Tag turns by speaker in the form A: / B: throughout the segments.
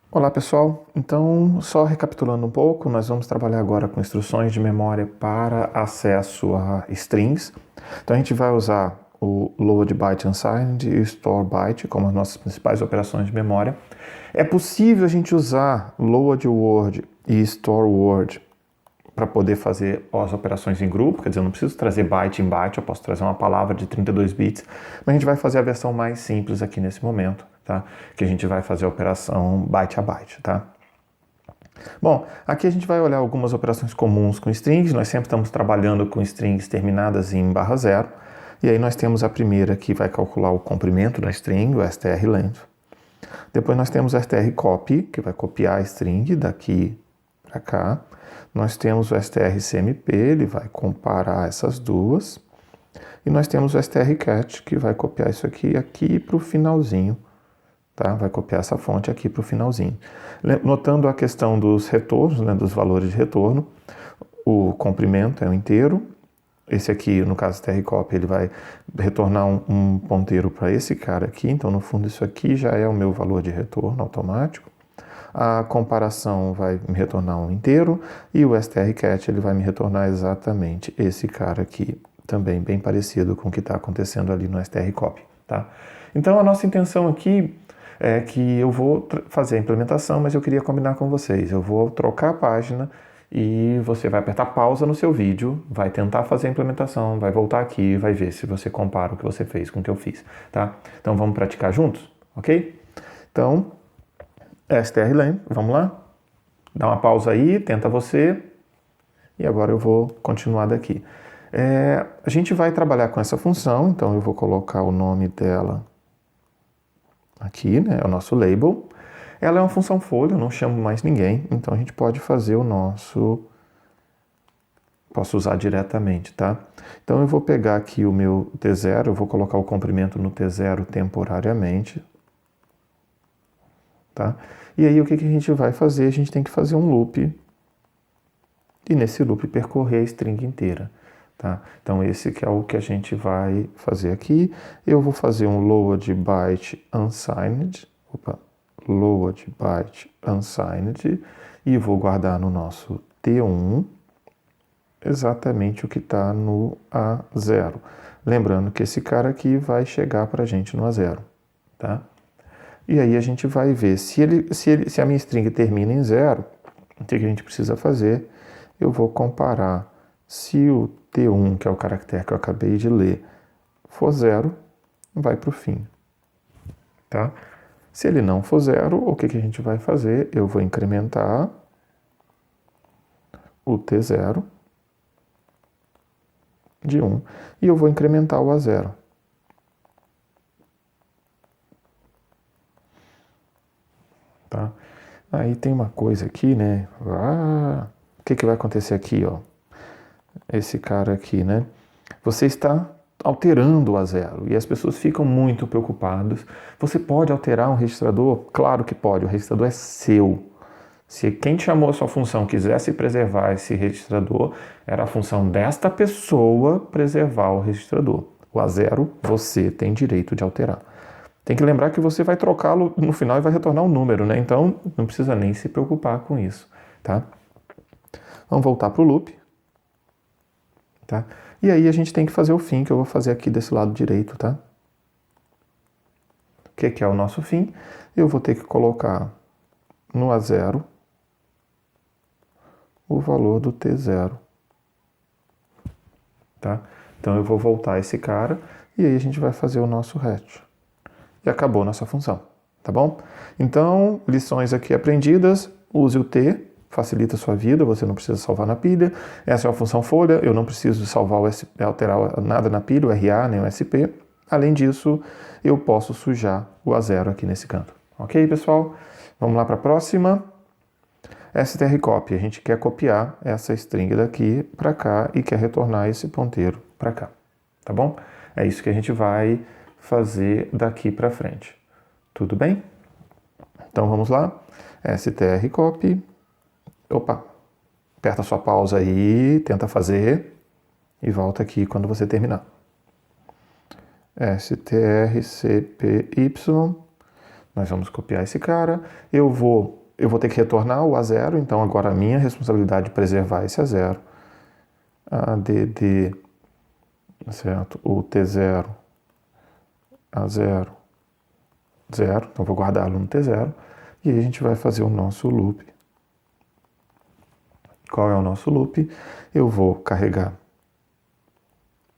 A: Olá pessoal, então só recapitulando um pouco, nós vamos trabalhar agora com instruções de memória para acesso a strings. Então a gente vai usar o load byte unsigned e o store byte como as nossas principais operações de memória. É possível a gente usar load word e store word para poder fazer as operações em grupo, quer dizer, eu não preciso trazer byte em byte, eu posso trazer uma palavra de 32 bits, mas a gente vai fazer a versão mais simples aqui nesse momento, tá? Que a gente vai fazer a operação byte a byte, tá? Bom, aqui a gente vai olhar algumas operações comuns com strings, nós sempre estamos trabalhando com strings terminadas em /0, e aí nós temos a primeira que vai calcular o comprimento da string, o strlength. Depois nós temos o strcopy, que vai copiar a string daqui para cá. Nós temos o strcmp, ele vai comparar essas duas. E nós temos o strcat, que vai copiar isso aqui para o finalzinho. Tá? Vai copiar essa fonte aqui para o finalzinho. Notando a questão dos retornos, né, dos valores de retorno, o comprimento é um inteiro. Esse aqui, no caso strcopy, ele vai retornar um ponteiro para esse cara aqui. Então, no fundo, isso aqui já é o meu valor de retorno automático. A comparação vai me retornar um inteiro e o strcat ele vai me retornar exatamente esse cara aqui, também bem parecido com o que está acontecendo ali no strcopy, tá? Então a nossa intenção aqui é que eu vou fazer a implementação, mas eu queria combinar com vocês. Eu vou trocar a página e você vai apertar pausa no seu vídeo, vai tentar fazer a implementação, vai voltar aqui e vai ver se você compara o que você fez com o que eu fiz, tá? Então vamos praticar juntos, ok? Então, strlen, vamos lá? Dá uma pausa aí, tenta você. E agora eu vou continuar daqui. A gente vai trabalhar com essa função, então eu vou colocar o nome dela aqui, né? É o nosso label. Ela é uma função folha, eu não chamo mais ninguém, então a gente pode fazer o nosso... Posso usar diretamente, tá? Então eu vou pegar aqui o meu T0, eu vou colocar o comprimento no T0 temporariamente, tá? E aí o que a gente vai fazer? A gente tem que fazer um loop e nesse loop percorrer a string inteira, tá? Então esse que é o que a gente vai fazer aqui. Eu vou fazer um load byte unsigned, load byte unsigned e vou guardar no nosso T1 exatamente o que está no A0. Lembrando que esse cara aqui vai chegar para a gente no A0, tá? E aí a gente vai ver se a minha string termina em 0, o que a gente precisa fazer? Eu vou comparar se o T1, que é o caractere que eu acabei de ler, for 0, vai para o fim, tá? Se ele não for 0, o que a gente vai fazer? Eu vou incrementar o T0 de 1 e eu vou incrementar o A0. Tá? Aí tem uma coisa aqui, né? O que vai acontecer aqui, ó? Esse cara aqui, né? Você está alterando o A0 e as pessoas ficam muito preocupadas. Você pode alterar um registrador? Claro que pode, o registrador é seu. Se quem chamou a sua função quisesse preservar esse registrador, era a função desta pessoa preservar o registrador. O A0 você tem direito de alterar. Tem que lembrar que você vai trocá-lo no final e vai retornar um número, né? Então não precisa nem se preocupar com isso, tá? Vamos voltar para o loop, tá? E aí a gente tem que fazer o fim, que eu vou fazer aqui desse lado direito, tá? O que é o nosso fim? Eu vou ter que colocar no A0 o valor do T0, tá? Então eu vou voltar esse cara e aí a gente vai fazer o nosso hatch. E acabou nossa função, tá bom? Então, lições aqui aprendidas, use o T, facilita a sua vida, você não precisa salvar na pilha. Essa é uma função folha, eu não preciso salvar alterar nada na pilha, o RA nem o SP. Além disso, eu posso sujar o A0 aqui nesse canto. Ok, pessoal? Vamos lá para a próxima. strcopy, a gente quer copiar essa string daqui para cá e quer retornar esse ponteiro para cá, tá bom? É isso que a gente vai fazer daqui para frente. Tudo bem? Então vamos lá. strcopy. Opa, aperta sua pausa aí, tenta fazer e volta aqui quando você terminar. strcpy. Nós vamos copiar esse cara. Eu vou ter que retornar o A0, então agora a minha responsabilidade é preservar esse A0. ADD, certo? O T0, A0, 0. Então vou guardá-lo no T0. E aí a gente vai fazer o nosso loop. Qual é o nosso loop? Eu vou carregar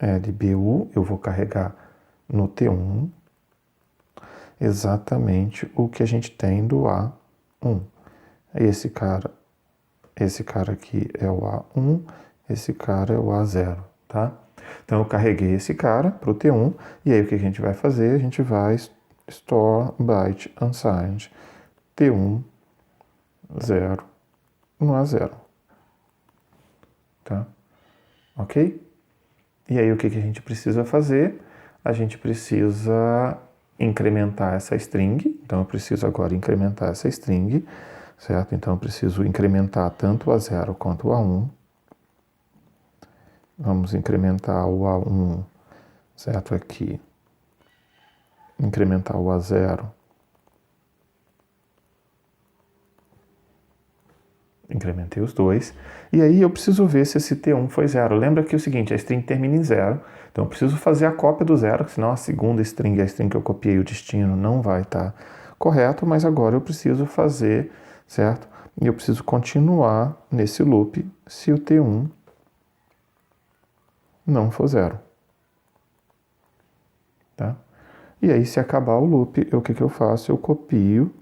A: LBU, eu vou carregar no T1 exatamente o que a gente tem do A1. Esse cara aqui é o A1, esse cara é o A0, tá? Então eu carreguei esse cara para o T1, e aí o que a gente vai fazer? A gente vai store byte unsigned T1 0 no A0, tá? Ok? E aí o que a gente precisa fazer? A gente precisa incrementar essa string, então eu preciso agora incrementar essa string, certo? Então eu preciso incrementar tanto o A0 quanto o A1. Vamos incrementar o A1, certo? Aqui. Incrementar o A0. Incrementei os dois. E aí eu preciso ver se esse T1 foi 0. Lembra que é o seguinte, a string termina em 0. Então eu preciso fazer a cópia do 0, senão a segunda string, a string que eu copiei, o destino, não vai estar correto. Mas agora eu preciso fazer, certo? E eu preciso continuar nesse loop se o T1 não for 0. Tá? E aí, se acabar o loop, o que eu faço? Eu copio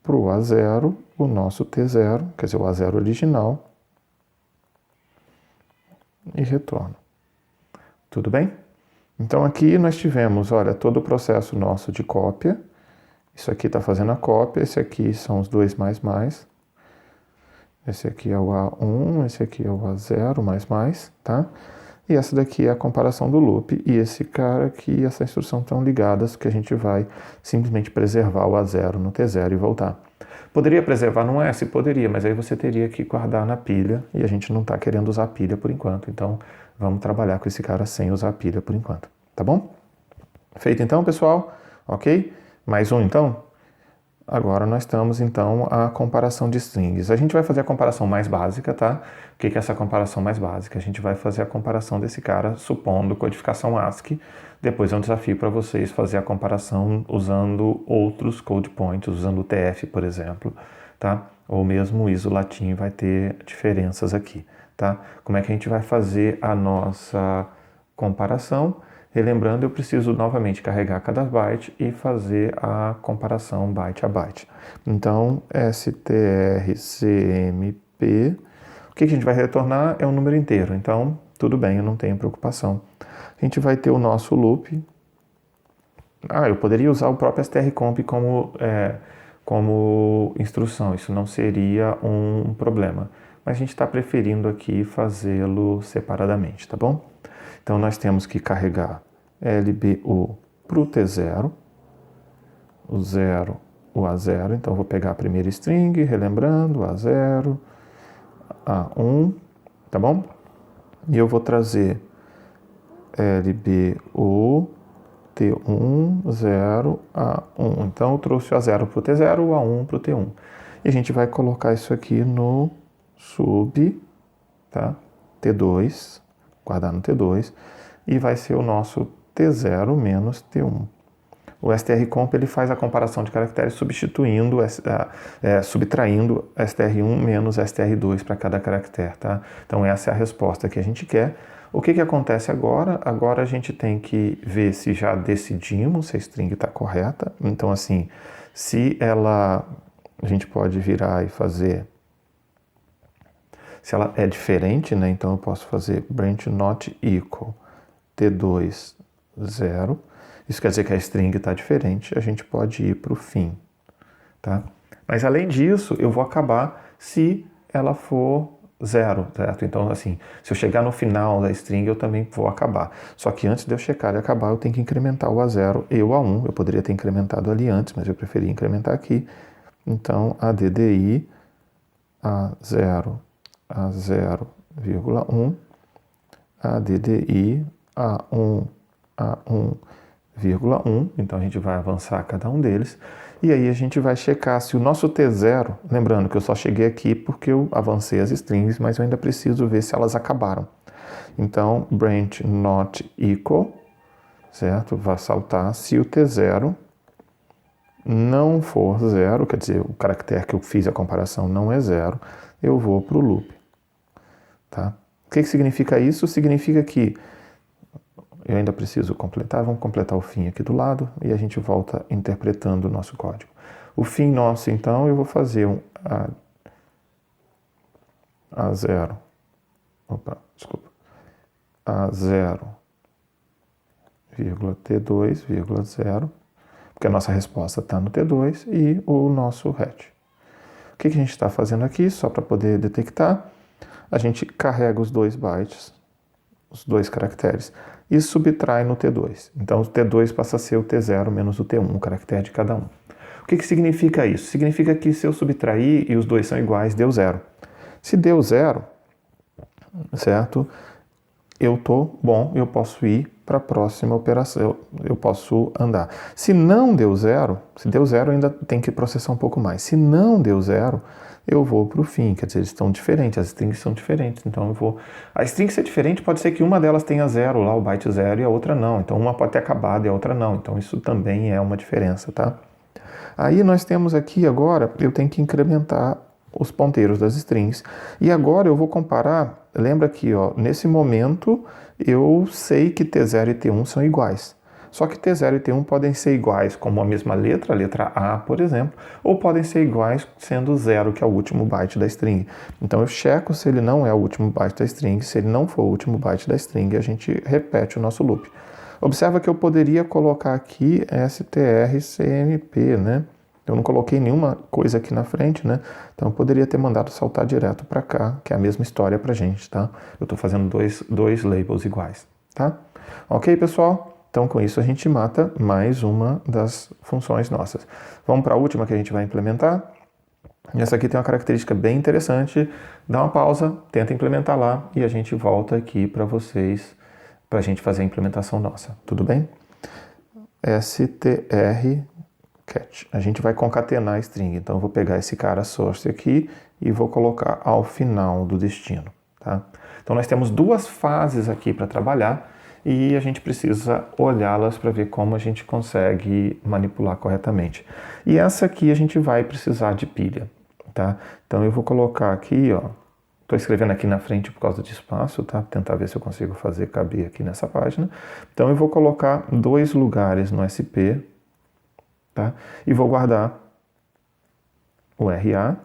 A: para o A0 o nosso T0, quer dizer, o A0 original, e retorno. Tudo bem? Então aqui nós tivemos, olha, todo o processo nosso de cópia. Isso aqui está fazendo a cópia, esse aqui são os dois mais. Esse aqui é o A1, esse aqui é o A0 tá? E essa daqui é a comparação do loop, e esse cara aqui e essa instrução estão ligadas, que a gente vai simplesmente preservar o A0 no T0 e voltar. Poderia preservar no S? Poderia, mas aí você teria que guardar na pilha, e a gente não está querendo usar pilha por enquanto, então vamos trabalhar com esse cara sem usar pilha por enquanto, tá bom? Feito então, pessoal? Ok? Mais um então? Agora nós estamos então a comparação de strings. A gente vai fazer a comparação mais básica, tá? O que é essa comparação mais básica? A gente vai fazer a comparação desse cara supondo codificação ASCII. Depois é um desafio para vocês fazer a comparação usando outros code points, usando o TF, por exemplo, tá? Ou mesmo o ISO latim vai ter diferenças aqui, tá? Como é que a gente vai fazer a nossa comparação? Relembrando, eu preciso novamente carregar cada byte e fazer a comparação byte a byte. Então, strcmp, o que a gente vai retornar é um número inteiro. Então, tudo bem, eu não tenho preocupação. A gente vai ter o nosso loop. Eu poderia usar o próprio strcomp como instrução, isso não seria um problema. Mas a gente está preferindo aqui fazê-lo separadamente, tá bom? Então, nós temos que carregar LBU para o T0, o 0, o A0. Então, vou pegar a primeira string, relembrando, A0, A1, tá bom? E eu vou trazer LBU, T1, 0, A1. Então, eu trouxe o A0 para o T0, o A1 para o T1. E a gente vai colocar isso aqui no sub, tá? T2, guardar no T2, e vai ser o nosso T0 menos T1. O strcomp ele faz a comparação de caracteres subtraindo str1 menos str2 para cada caractere, tá? Então essa é a resposta que a gente quer. O que acontece agora? Agora a gente tem que ver se já decidimos se a string está correta. Então assim, se ela, a gente pode virar e fazer, se ela é diferente, né? Então eu posso fazer branch not equal T2 0. Isso quer dizer que a string está diferente, a gente pode ir para o fim, tá? Mas além disso, eu vou acabar se ela for 0, certo? Então, assim, se eu chegar no final da string, eu também vou acabar. Só que antes de eu checar e acabar, eu tenho que incrementar o A0 e o A1. Eu poderia ter incrementado ali antes, mas eu preferi incrementar aqui. Então, ADDI A0, A0,1, ADDI A1, A1, 0,1, então a gente vai avançar cada um deles, e aí a gente vai checar se o nosso T0, lembrando que eu só cheguei aqui porque eu avancei as strings, mas eu ainda preciso ver se elas acabaram. Então, branch not equal, certo? Vai saltar. Se o T0 não for 0, quer dizer, o caractere que eu fiz a comparação não é 0, eu vou para o loop. Tá? O que significa isso? Significa que eu ainda preciso completar, vamos completar o fim aqui do lado e a gente volta interpretando o nosso código. O fim nosso, então, eu vou fazer um A0, A0, T2, 0, porque a nossa resposta está no T2 e o nosso hatch. O que a gente está fazendo aqui, só para poder detectar? A gente carrega os 2 bytes, os 2 caracteres, e subtrai no T2. Então, o T2 passa a ser o T0 menos o T1, o caractere de cada um. O que significa isso? Significa que se eu subtrair e os 2 são iguais, deu 0. Se deu 0, certo? Eu estou bom, eu posso ir para a próxima operação, eu posso andar. Se não deu 0, se deu 0 ainda tem que processar um pouco mais. Se não deu 0, eu vou para o fim, quer dizer, eles estão diferentes, as strings são diferentes, então eu vou... A string ser diferente pode ser que uma delas tenha 0 lá, o byte 0, e a outra não, então uma pode ter acabado e a outra não, então isso também é uma diferença, tá? Aí nós temos aqui agora, eu tenho que incrementar os ponteiros das strings, e agora eu vou comparar, lembra aqui, ó, nesse momento eu sei que T0 e T1 são iguais. Só que T0 e T1 podem ser iguais como a mesma letra, a letra A, por exemplo, ou podem ser iguais sendo 0, que é o último byte da string. Então eu checo se ele não é o último byte da string, se ele não for o último byte da string, a gente repete o nosso loop. Observa que eu poderia colocar aqui strcmp, né? Eu não coloquei nenhuma coisa aqui na frente, né? Então eu poderia ter mandado saltar direto para cá, que é a mesma história pra gente, tá? Eu estou fazendo dois labels iguais, tá? Ok, pessoal? Então, com isso, a gente mata mais uma das funções nossas. Vamos para a última que a gente vai implementar. Essa aqui tem uma característica bem interessante. Dá uma pausa, tenta implementar lá e a gente volta aqui para vocês, para a gente fazer a implementação nossa. Tudo bem? strcat. A gente vai concatenar a string. Então, eu vou pegar esse cara source aqui e vou colocar ao final do destino. Tá? Então, nós temos 2 fases aqui para trabalhar. E a gente precisa olhá-las para ver como a gente consegue manipular corretamente. E essa aqui a gente vai precisar de pilha, tá? Então eu vou colocar aqui, ó, estou escrevendo aqui na frente por causa de espaço, tá? Tentar ver se eu consigo fazer caber aqui nessa página. Então eu vou colocar 2 lugares no SP, tá? E vou guardar o RA.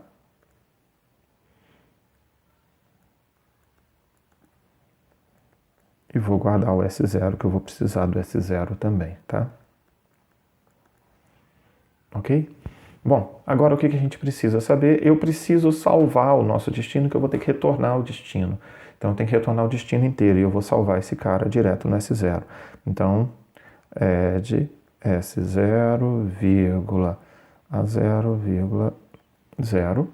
A: E vou guardar o S0, que eu vou precisar do S0 também, tá? Ok? Bom, agora o que a gente precisa saber? Eu preciso salvar o nosso destino, que eu vou ter que retornar o destino. Então, eu tenho que retornar o destino inteiro e eu vou salvar esse cara direto no S0. Então, add S0, A0,0.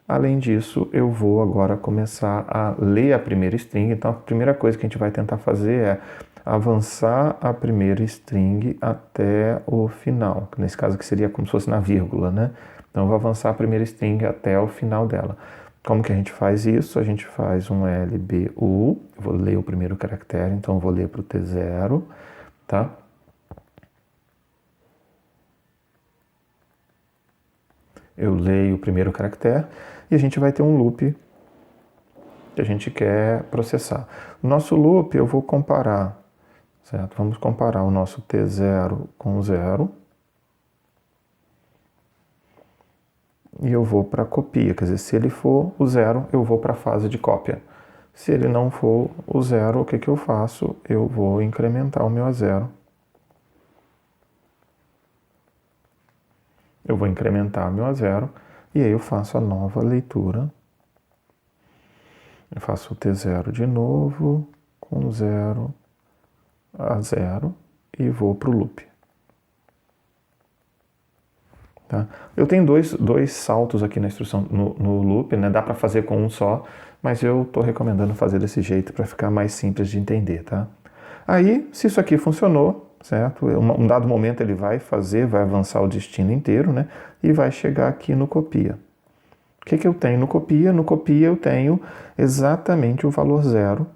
A: Além disso, eu vou agora começar a ler a primeira string. Então, a primeira coisa que a gente vai tentar fazer é avançar a primeira string até o final. Nesse caso, que seria como se fosse na vírgula, né? Então, eu vou avançar a primeira string até o final dela. Como que a gente faz isso? A gente faz um LBU. Eu vou ler o primeiro caractere, então eu vou ler para o T0, tá? Eu leio o primeiro caractere e a gente vai ter um loop que a gente quer processar. O nosso loop eu vou comparar, certo? Vamos comparar o nosso T0 com 0. E eu vou para copia, quer dizer, se ele for o 0, eu vou para a fase de cópia. Se ele não for o 0, o que eu faço? Eu vou incrementar o meu A0. Eu vou incrementar o meu A0 e aí eu faço a nova leitura. Eu faço o T0 de novo, com 0 a 0 e vou para o loop. Tá? Eu tenho dois saltos aqui na instrução no loop, né? Dá para fazer com um só, mas eu estou recomendando fazer desse jeito para ficar mais simples de entender. Tá? Aí, se isso aqui funcionou, certo? Um dado momento ele vai avançar o destino inteiro, né? E vai chegar aqui no copia. O que eu tenho no copia? No copia eu tenho exatamente o valor 0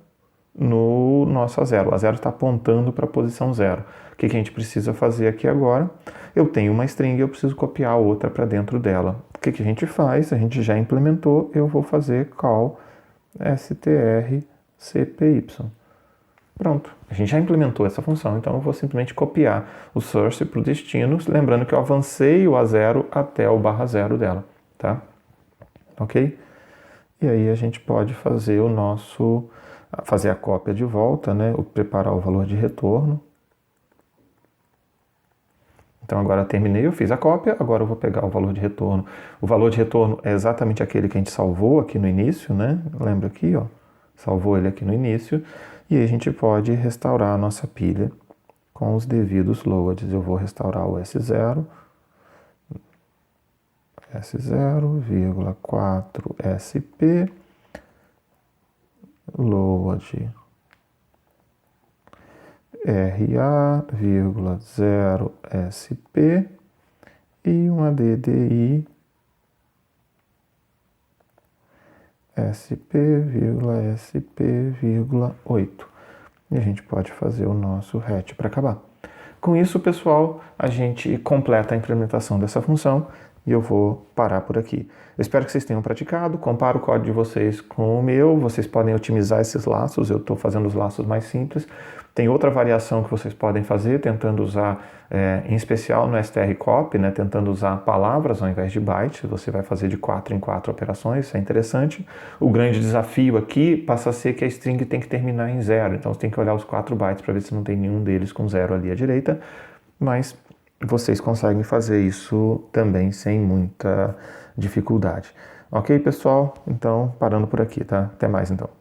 A: no nosso A0. O A0 está apontando para a posição 0. O que a gente precisa fazer aqui agora? Eu tenho uma string e eu preciso copiar a outra para dentro dela. O que a gente faz? A gente já implementou, eu vou fazer call strcpy. Pronto, a gente já implementou essa função, então eu vou simplesmente copiar o source para o destino, lembrando que eu avancei o A0 até o /0 dela, tá? Ok? E aí a gente pode fazer fazer a cópia de volta, né? Preparar o valor de retorno. Então agora terminei, eu fiz a cópia, agora eu vou pegar o valor de retorno. O valor de retorno é exatamente aquele que a gente salvou aqui no início, né? Lembra aqui, ó? Salvou ele aqui no início. E aí a gente pode restaurar a nossa pilha com os devidos loads. Eu vou restaurar o S0, 4 SP, load RA,0 SP e uma DDI SP,8. E a gente pode fazer o nosso hatch para acabar. Com isso, pessoal, a gente completa a implementação dessa função e eu vou parar por aqui. Eu espero que vocês tenham praticado, compara o código de vocês com o meu, vocês podem otimizar esses laços, eu estou fazendo os laços mais simples. Tem outra variação que vocês podem fazer, tentando usar, em especial no strcopy, né, tentando usar palavras ao invés de bytes, você vai fazer de 4 em 4 operações, isso é interessante. O grande desafio aqui passa a ser que a string tem que terminar em 0, então você tem que olhar os 4 bytes para ver se não tem nenhum deles com 0 ali à direita, mas vocês conseguem fazer isso também sem muita dificuldade. Ok, pessoal? Então, parando por aqui, tá? Até mais, então.